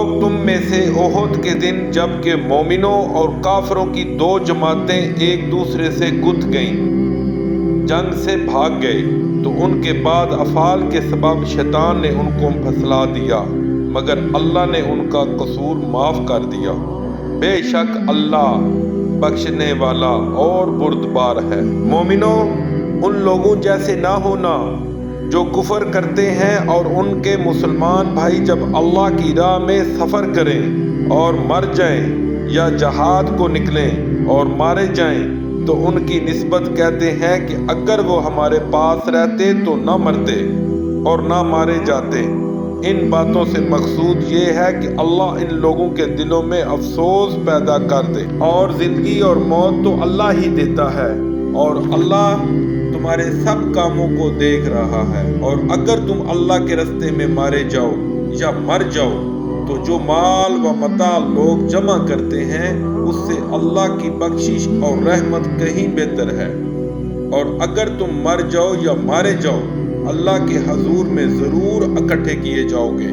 لوگ تم میں سے احد کے دن جب کہ مومنوں اور کافروں کی دو جماعتیں ایک دوسرے سے گت گئیں، جنگ سے بھاگ گئے، تو ان کے بعد افعال کے سبب شیطان نے ان کو پھسلا دیا، مگر اللہ نے ان کا قصور معاف کر دیا۔ بے شک اللہ بخشنے والا اور بردبار ہے۔ مومنوں، ان لوگوں جیسے نہ ہونا جو کفر کرتے ہیں اور ان کے مسلمان بھائی جب اللہ کی راہ میں سفر کریں اور مر جائیں یا جہاد کو نکلیں اور مارے جائیں تو ان کی نسبت کہتے ہیں کہ اگر وہ ہمارے پاس رہتے تو نہ مرتے اور نہ مارے جاتے۔ ان باتوں سے مقصود یہ ہے کہ اللہ ان لوگوں کے دلوں میں افسوس پیدا کر دے، اور زندگی اور موت تو اللہ ہی دیتا ہے، اور اللہ تمہارے سب کاموں کو دیکھ رہا ہے۔ اور اگر تم اللہ کے راستے میں مارے جاؤ یا مر جاؤ تو جو مال و متاع لوگ جمع کرتے ہیں اس سے اللہ کی بخشش اور رحمت کہیں بہتر ہے۔ اور اگر تم مر جاؤ یا مارے جاؤ اللہ کے حضور میں ضرور اکٹھے کیے جاؤ گے۔